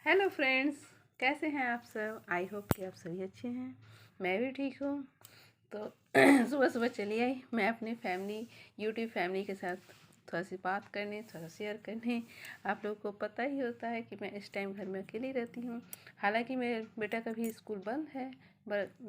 Hello friends, कैसे हैं आप सब। आई होप कि आप सभी अच्छे हैं। मैं भी ठीक हूँ। तो सुबह सुबह चली आई मैं अपनी फैमिली यूट्यूब फैमिली के साथ थोड़ा सी बात करने, थोड़ा शेयर करने। आप लोगों को पता ही होता है कि मैं इस टाइम घर में अकेली रहती हूँ। हालांकि मेरे बेटा का भी स्कूल बंद है,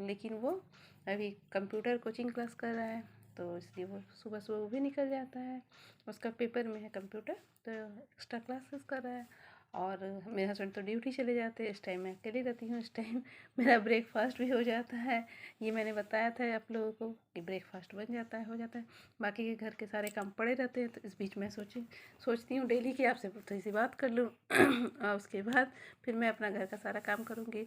लेकिन वो अभी कंप्यूटर कोचिंग क्लास कर रहा है, तो इसलिए वो सुबह सुबह वो भी निकल जाता है। उसका पेपर में है कंप्यूटर, तो एक्स्ट्रा क्लासेस कर रहा है। और मेरे हस्बैंड तो ड्यूटी चले जाते हैं। इस टाइम मैं अकेली रहती हूँ। इस टाइम मेरा ब्रेकफास्ट भी हो जाता है। ये मैंने बताया था आप लोगों को कि ब्रेकफास्ट बन जाता है, हो जाता है। बाकी के घर के सारे काम पड़े रहते हैं, तो इस बीच मैं सोचती हूँ डेली कि आपसे थोड़ी सी बात कर लूँ और उसके बाद फिर मैं अपना घर का सारा काम करूँगी।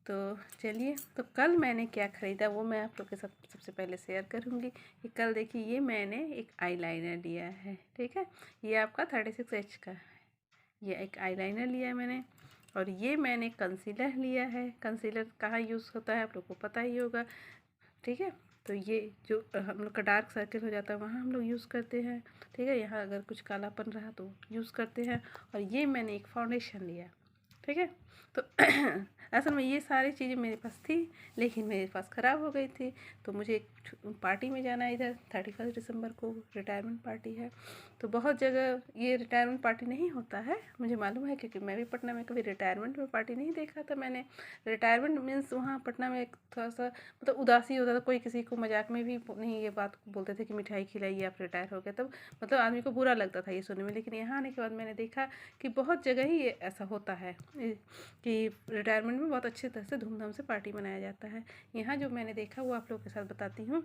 तो चलिए, तो कल मैंने क्या ख़रीदा वो मैं आप लोग के साथ सबसे पहले शेयर करूँगी। कि कल देखिए, ये मैंने एक आईलाइनर लिया है, ठीक है। ये आपका 36H का है। ये एक आईलाइनर लिया है मैंने। और ये मैंने कंसीलर लिया है। कंसीलर कहाँ यूज़ होता है आप लोग को पता ही होगा, ठीक है। तो ये जो हम लोग का डार्क सर्कल हो जाता है वहाँ हम लोग यूज़ करते हैं, ठीक है। यहाँ अगर कुछ कालापन रहा तो यूज़ करते हैं। और ये मैंने एक फाउंडेशन लिया, ठीक है। तो असल में ये सारी चीज़ें मेरे पास थी, लेकिन मेरे पास ख़राब हो गई थी। तो मुझे एक पार्टी में जाना है, इधर 31 दिसंबर को रिटायरमेंट पार्टी है। तो बहुत जगह ये रिटायरमेंट पार्टी नहीं होता है, मुझे मालूम है, क्योंकि मैं भी पटना में कभी रिटायरमेंट में पार्टी नहीं देखा था मैंने। रिटायरमेंट मीन्स वहाँ पटना में एक थोड़ा सा मतलब उदासी होता था। कोई किसी को मजाक में भी नहीं ये बात बोलते थे कि मिठाई खिलाइए आप रिटायर हो गए, तब मतलब आदमी को बुरा लगता था ये सुनने में। लेकिन यहाँ आने के बाद मैंने देखा कि बहुत जगह ही ये ऐसा होता है कि रिटायरमेंट में बहुत अच्छे तरह से धूमधाम से पार्टी मनाया जाता है। यहाँ जो मैंने देखा वो आप लोगों के साथ बताती हूँ।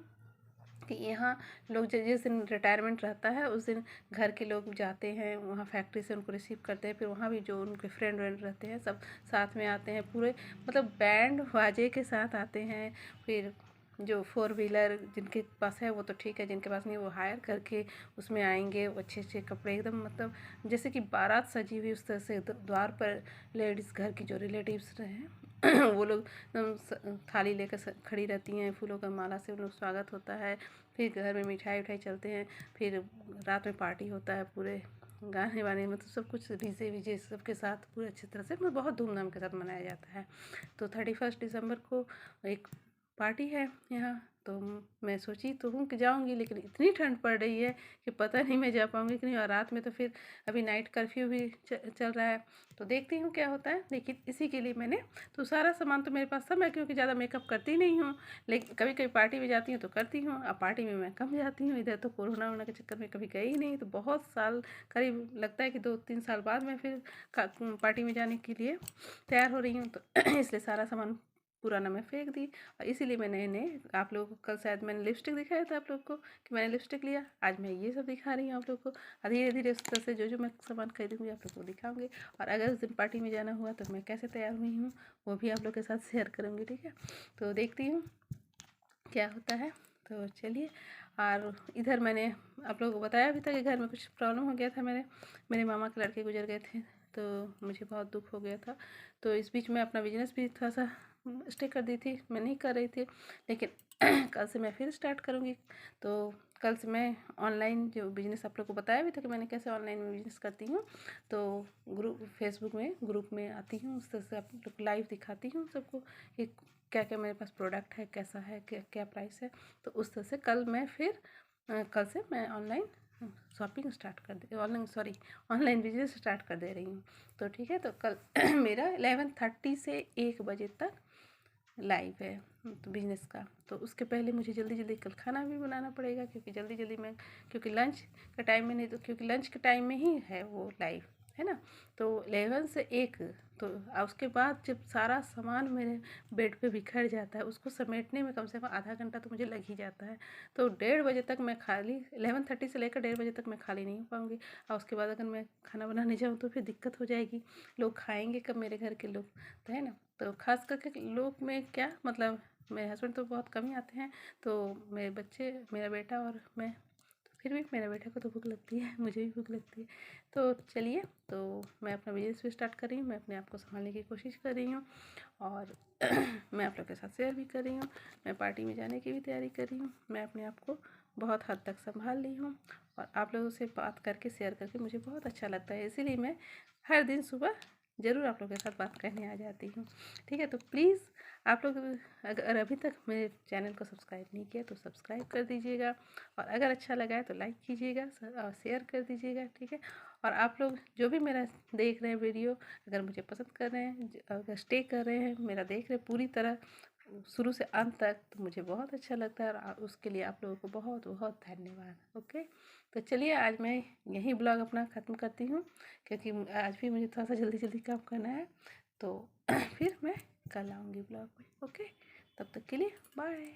कि यहाँ लोग जिस दिन रिटायरमेंट रहता है उस दिन घर के लोग जाते हैं वहाँ, फैक्ट्री से उनको रिसीव करते हैं। फिर वहाँ भी जो उनके फ्रेंड व्रेंड रहते हैं सब साथ में आते हैं, पूरे मतलब बैंड बाजे के साथ आते हैं। फिर जो 4 व्हीलर जिनके पास है वो तो ठीक है, जिनके पास नहीं वो हायर करके उसमें आएंगे। अच्छे अच्छे कपड़े एकदम मतलब जैसे कि बारात सजी हुई उस तरह से द्वार पर लेडीज़ घर की जो रिलेटिव्स रहे वो लोग एकदम थाली लेकर खड़ी रहती हैं, फूलों का माला से उन लोग स्वागत होता है। फिर घर में मिठाई उठाई चलते हैं। फिर रात में पार्टी होता है, पूरे गाने वाने मतलब सब कुछ डीजे वीजे सबके साथ पूरे अच्छी तरह से मतलब बहुत धूमधाम के साथ मनाया जाता है। तो 31 दिसंबर को एक पार्टी है यहाँ। तो मैं सोची तो हूँ कि जाऊँगी, लेकिन इतनी ठंड पड़ रही है कि पता नहीं मैं जा पाऊँगी कि नहीं। और रात में तो फिर अभी नाइट कर्फ्यू भी चल रहा है, तो देखती हूँ क्या होता है। लेकिन इसी के लिए मैंने तो सारा सामान तो मेरे पास था, मैं क्योंकि ज़्यादा मेकअप करती नहीं हूँ, लेकिन कभी कभी पार्टी में जाती हूँ तो करती हूँ। अब पार्टी में मैं कम जाती हूँ, इधर तो कोरोना वोरोना के चक्कर में कभी गई ही नहीं। तो बहुत साल, करीब लगता है कि 2-3 साल बाद मैं फिर पार्टी में जाने के लिए तैयार हो रही हूँ। तो इसलिए सारा सामान पुराना मैं फेंक दी। और इसीलिए मैं नए नए आप लोगों को कल शायद मैंने लिपस्टिक दिखाया था आप लोग को कि मैंने लिपस्टिक लिया। आज मैं ये सब दिखा रही हूँ आप लोग को। धीरे धीरे उस तरह से जो जो मैं सामान खरीदूँगी आप लोग को दिखाऊँगी। और अगर उस दिन पार्टी में जाना हुआ तो मैं कैसे तैयार हुई हूँ वो भी आप लोग के साथ शेयर करूँगी, ठीक है। तो देखती हूँ क्या होता है। तो चलिए। और इधर मैंने आप लोगों को बताया भी था कि घर में कुछ प्रॉब्लम हो गया था। मेरे मामा के लड़के गुजर गए थे, तो मुझे बहुत दुख हो गया था। तो इस बीच में अपना बिजनेस भी थोड़ा सा स्टे कर दी थी, मैं नहीं कर रही थी। लेकिन कल से मैं फिर स्टार्ट करूँगी। तो कल से मैं ऑनलाइन जो बिज़नेस आप लोग को बताया भी था कि मैंने कैसे ऑनलाइन में बिज़नेस करती हूँ। तो ग्रुप फेसबुक में ग्रुप में आती हूँ, उस तरह से आप लोग को लाइव दिखाती हूँ सबको कि क्या क्या मेरे पास प्रोडक्ट है, कैसा है, क्या क्या प्राइस है। तो उस तरह से कल मैं फिर कल से मैं ऑनलाइन शॉपिंग स्टार्ट कर दे ऑनलाइन बिजनेस स्टार्ट कर दे रही हूँ। तो ठीक है। तो कल मेरा 11:30 से 1 बजे तक लाइव है तो बिज़नेस का। तो उसके पहले मुझे जल्दी जल्दी कल खाना भी बनाना पड़ेगा, क्योंकि जल्दी जल्दी मैं, क्योंकि लंच का टाइम में नहीं, तो क्योंकि लंच के टाइम में ही है वो लाइव, है ना। तो 11 से 1। तो उसके बाद जब सारा सामान मेरे बेड पे बिखर जाता है, उसको समेटने में कम से कम आधा घंटा तो मुझे लग ही जाता है। तो 1:30 बजे तक मैं खाली, 11:30 से लेकर 1:30 बजे तक मैं खाली नहीं हो पाऊँगी। और उसके बाद अगर मैं खाना बनाने जाऊँ तो फिर दिक्कत हो जाएगी। लोग खाएंगे कब मेरे घर के लोग, तो है ना। तो खास करके लोग में क्या मतलब, मेरे हस्बैंड तो बहुत कम ही आते हैं। तो मेरे बच्चे, मेरा बेटा और मैं, तो फिर भी मेरे बेटे को तो भूख लगती है, मुझे भी भूख लगती है। तो चलिए, तो मैं अपना बिजनेस भी स्टार्ट कर रही हूँ, मैं अपने आप को संभालने की कोशिश कर रही हूँ। और मैं आप लोग के साथ शेयर भी कर रही हूँ। मैं पार्टी में जाने की भी तैयारी कर रही हूँ। मैं अपने आप को बहुत हद तक संभाल ली हूँ। और आप लोगों से बात करके शेयर करके मुझे बहुत अच्छा लगता है, इसीलिए मैं हर दिन सुबह ज़रूर आप लोगों के साथ बात करने आ जाती हूँ। ठीक है, तो प्लीज़ आप लोग अगर अभी तक मेरे चैनल को सब्सक्राइब नहीं किया तो सब्सक्राइब कर दीजिएगा, और अगर अच्छा लगा है तो लाइक कीजिएगा और शेयर कर दीजिएगा। ठीक है, और आप लोग जो भी मेरा देख रहे हैं वीडियो, अगर मुझे पसंद कर रहे हैं, अगर स्टे कर रहे हैं, मेरा देख रहे हैं पूरी तरह शुरू से अंत तक, तो मुझे बहुत अच्छा लगता है, और उसके लिए आप लोगों को बहुत बहुत धन्यवाद। ओके, तो चलिए आज मैं यही ब्लॉग अपना ख़त्म करती हूँ, क्योंकि आज भी मुझे थोड़ा सा जल्दी जल्दी काम करना है। तो फिर मैं कल आऊँगी ब्लॉग में। ओके, तब तक के लिए बाय।